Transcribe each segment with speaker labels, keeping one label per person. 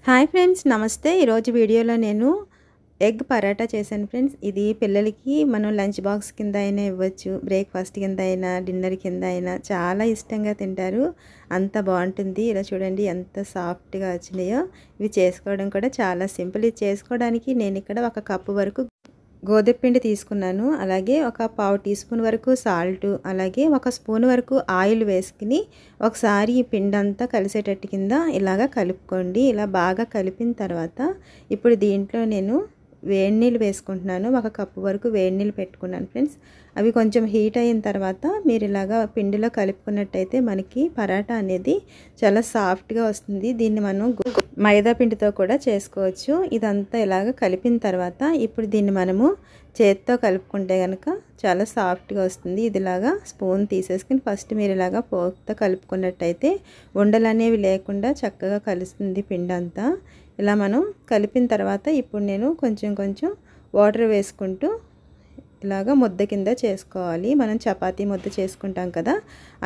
Speaker 1: Hi friends, నమస్తే. ఈరోజు వీడియోలో నేను ఎగ్ పరాటా చేశాను ఫ్రెండ్స్. ఇది పిల్లలకి మనం లంచ్ బాక్స్ కింద అయినా ఇవ్వచ్చు, బ్రేక్ఫాస్ట్ కింద అయినా, డిన్నర్ కింద అయినా చాలా ఇష్టంగా తింటారు. అంత బాగుంటుంది. ఇలా చూడండి ఎంత సాఫ్ట్గా వచ్చినాయో. ఇవి చేసుకోవడం కూడా చాలా సింపుల్. ఇది చేసుకోవడానికి నేను ఇక్కడ 1 కప్పు వరకు గోధుమ పిండి తీసుకున్నాను. అలాగే ఒక పావు టీ స్పూన్ వరకు సాల్ట్, అలాగే 1 స్పూన్ వరకు ఆయిల్ వేసుకుని ఒకసారి ఈ పిండి అంతా కలిసేటట్టు కింద ఇలాగ కలుపుకోండి. ఇలా బాగా కలిపిన తర్వాత ఇప్పుడు దీంట్లో నేను వేడి నీళ్ళు వేసుకుంటున్నాను. 1 కప్పు వరకు వేడి నీళ్ళు పెట్టుకున్నాను ఫ్రెండ్స్. అవి కొంచెం హీట్ అయిన తర్వాత మీరు ఇలాగా పిండిలో కలుపుకున్నట్టయితే మనకి పరాటా అనేది చాలా సాఫ్ట్గా వస్తుంది. దీన్ని మనం మైదా పిండితో కూడా చేసుకోవచ్చు. ఇదంతా ఇలాగ కలిపిన తర్వాత ఇప్పుడు దీన్ని మనము చేత్తో కలుపుకుంటే కనుక చాలా సాఫ్ట్గా వస్తుంది. ఇదిలాగా స్పూన్ తీసేసుకుని ఫస్ట్ మీరు ఇలాగా పోక్తో కలుపుకున్నట్టయితే ఉండలు అనేవి లేకుండా చక్కగా కలుస్తుంది పిండి అంతా. ఇలా మనం కలిపిన తర్వాత ఇప్పుడు నేను కొంచెం కొంచెం వాటర్ వేసుకుంటూ ఇలాగా ముద్ద కింద చేసుకోవాలి. మనం చపాతీ ముద్ద చేసుకుంటాం కదా,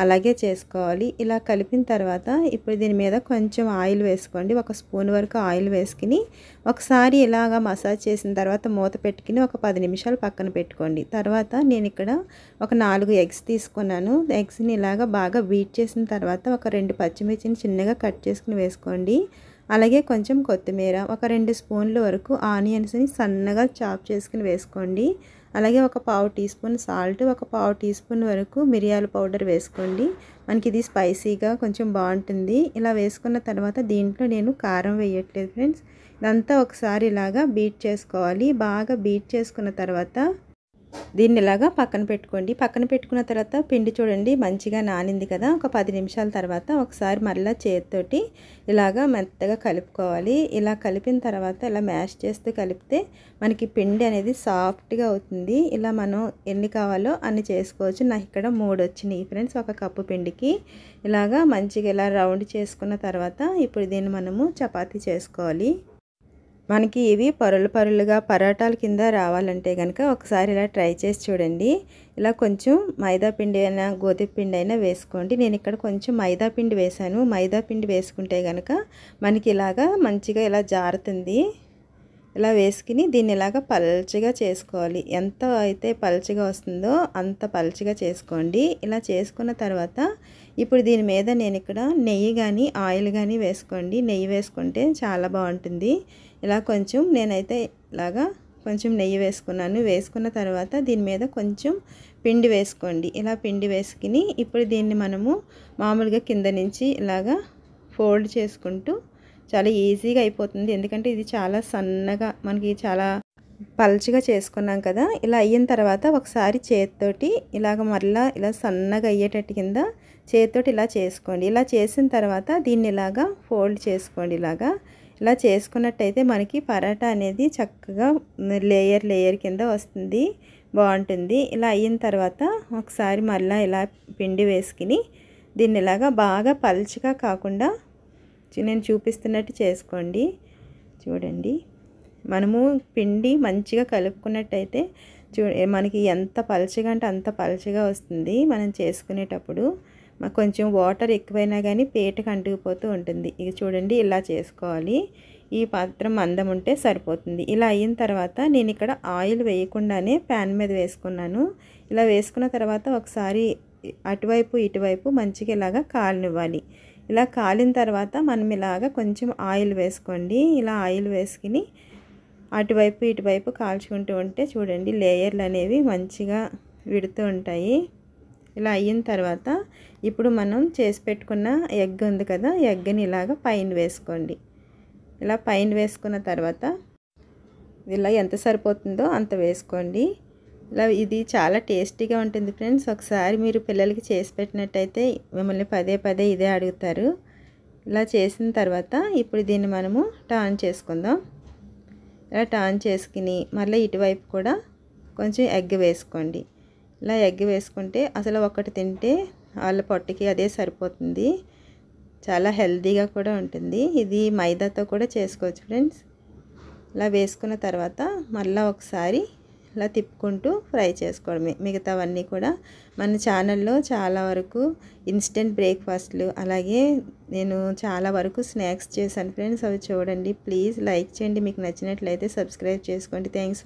Speaker 1: అలాగే చేసుకోవాలి. ఇలా కలిపిన తర్వాత ఇప్పుడు దీని మీద కొంచెం ఆయిల్ వేసుకోండి. 1 స్పూన్ వరకు ఆయిల్ వేసుకుని ఒకసారి ఇలాగా మసాజ్ చేసిన తర్వాత మూత పెట్టుకుని ఒక 10 నిమిషాలు పక్కన పెట్టుకోండి. తర్వాత నేను ఇక్కడ ఒక 4 ఎగ్స్ తీసుకున్నాను. ఎగ్స్ని ఇలాగా బాగా బీట్ చేసిన తర్వాత ఒక 2 పచ్చిమిర్చిని చిన్నగా కట్ చేసుకుని వేసుకోండి. అలాగే కొంచెం కొత్తిమీర, ఒక 2 స్పూన్ల వరకు ఆనియన్స్ని సన్నగా చాప్ చేసుకుని వేసుకోండి. అలాగే ఒక పావు టీ స్పూన్ సాల్ట్, ఒక పావు టీ స్పూన్ వరకు మిరియాల పౌడర్ వేసుకోండి. మనకి ఇది స్పైసీగా కొంచెం బాగుంటుంది. ఇలా వేసుకున్న తర్వాత దీంట్లో నేను కారం వేయట్లేదు ఫ్రెండ్స్. ఇదంతా ఒకసారి ఇలాగా బీట్ చేసుకోవాలి. బాగా బీట్ చేసుకున్న తర్వాత దీన్ని ఇలాగా పక్కన పెట్టుకోండి. పక్కన పెట్టుకున్న తర్వాత పిండి చూడండి మంచిగా నానింది కదా. ఒక 10 నిమిషాల తర్వాత ఒకసారి మరలా చేతితోటి ఇలాగా మెత్తగా కలుపుకోవాలి. ఇలా కలిపిన తర్వాత ఇలా మ్యాష్ చేస్తూ కలిపితే మనకి పిండి అనేది సాఫ్ట్గా అవుతుంది. ఇలా మనం ఎన్ని కావాలో అన్ని చేసుకోవచ్చు. నాకు ఇక్కడ 3 వచ్చినాయి ఫ్రెండ్స్ 1 కప్పు పిండికి. ఇలాగా మంచిగా ఇలా రౌండ్ చేసుకున్న తర్వాత ఇప్పుడు దీన్ని మనము చపాతీ చేసుకోవాలి. మనకి ఇవి పరులుగా పరాటాల కింద రావాలంటే కనుక ఒకసారి ఇలా ట్రై చేసి చూడండి. ఇలా కొంచెం మైదా పిండి అయినా గోధుమ పిండి అయినా వేసుకోండి. నేను ఇక్కడ కొంచెం మైదా పిండి వేసాను. మైదా పిండి వేసుకుంటే కనుక మనకి ఇలాగా మంచిగా ఇలా జారుతుంది. ఇలా వేసుకుని దీన్ని ఇలాగ పల్చగా చేసుకోవాలి. ఎంత అయితే పల్చగా వస్తుందో అంత పల్చగా చేసుకోండి. ఇలా చేసుకున్న తర్వాత ఇప్పుడు దీని మీద నేను ఇక్కడ నెయ్యి కానీ ఆయిల్ కానీ వేసుకోండి. నెయ్యి వేసుకుంటే చాలా బాగుంటుంది. ఇలా కొంచెం నేనైతే ఇలాగా కొంచెం నెయ్యి వేసుకున్నాను. వేసుకున్న తర్వాత దీని మీద కొంచెం పిండి వేసుకోండి. ఇలా పిండి వేసుకుని ఇప్పుడు దీన్ని మనము మామూలుగా కింద నుంచి ఇలాగా ఫోల్డ్ చేసుకుంటూ చాలా ఈజీగా అయిపోతుంది. ఎందుకంటే ఇది చాలా సన్నగా మనకి చాలా పల్చగా చేసుకున్నాం కదా. ఇలా అయిన తర్వాత ఒకసారి చేతితోటి ఇలాగ మరలా ఇలా సన్నగా అయ్యేటట్టు కింద చేతితోటి ఇలా చేసుకోండి. ఇలా చేసిన తర్వాత దీన్ని ఇలాగా ఫోల్డ్ చేసుకోండి. ఇలా చేసుకున్నట్టయితే మనకి పరాటా అనేది చక్కగా లేయర్ కింద వస్తుంది, బాగుంటుంది. ఇలా అయిన తర్వాత ఒకసారి మళ్ళీ ఇలా పిండి వేసుకుని దీన్ని ఇలాగా బాగా పల్చగా కాకుండా నేను చూపిస్తున్నట్టు చేసుకోండి. చూడండి మనము పిండి మంచిగా కలుపుకున్నట్టయితే మనకి ఎంత పల్చగా అంటే అంత పల్చగా వస్తుంది. మనం చేసుకునేటప్పుడు కొంచెం వాటర్ ఎక్కువైనా కానీ పేటకు అంటుకుపోతూ ఉంటుంది. ఇది చూడండి ఇలా చేసుకోవాలి. ఈ పాత్ర మందం ఉంటే సరిపోతుంది. ఇలా అయిన తర్వాత నేను ఇక్కడ ఆయిల్ వేయకుండానే ప్యాన్ మీద వేసుకున్నాను. ఇలా వేసుకున్న తర్వాత ఒకసారి అటువైపు ఇటువైపు మంచిగా ఇలాగా కాలనివ్వాలి. ఇలా కాలిన తర్వాత మనం ఇలాగ కొంచెం ఆయిల్ వేసుకోండి. ఇలా ఆయిల్ వేసుకుని అటువైపు ఇటువైపు కాల్చుకుంటూ ఉంటే చూడండి లేయర్లు అనేవి మంచిగా విడుతూ ఉంటాయి. ఇలా అయిన తర్వాత ఇప్పుడు మనం చేసి పెట్టుకున్న ఎగ్ ఉంది కదా, ఎగ్ని ఇలాగ పైన వేసుకోండి. ఇలా పైన వేసుకున్న తర్వాత ఇలా ఎంత సరిపోతుందో అంత వేసుకోండి. ఇలా ఇది చాలా టేస్టీగా ఉంటుంది ఫ్రెండ్స్. ఒకసారి మీరు పిల్లలకి చేసి పెట్టినట్టయితే మిమ్మల్ని పదే ఇదే అడుగుతారు. ఇలా చేసిన తర్వాత ఇప్పుడు దీన్ని మనము టర్న్ చేసుకుందాం. ఇలా టర్న్ చేసుకుని మళ్ళీ ఇటువైపు కూడా కొంచెం ఎగ్ వేసుకోండి. ఇలా ఎగ్ వేసుకుంటే అసలు ఒకటి తింటే వాళ్ళ పొట్టకి అదే సరిపోతుంది. చాలా హెల్తీగా కూడా ఉంటుంది. ఇది మైదాతో కూడా చేసుకోవచ్చు ఫ్రెండ్స్. ఇలా వేసుకున్న తర్వాత మళ్ళీ ఒకసారి ఇలా తిప్పుకుంటూ ఫ్రై చేసుకోవడమే. మిగతావన్నీ కూడా మన ఛానల్లో చాలా వరకు ఇన్స్టెంట్ బ్రేక్ఫాస్ట్లు, అలాగే నేను చాలా వరకు స్నాక్స్ చేశాను ఫ్రెండ్స్. అవి చూడండి. ప్లీజ్ లైక్ చేయండి, మీకు నచ్చినట్లయితే సబ్స్క్రైబ్ చేసుకోండి. థ్యాంక్స్.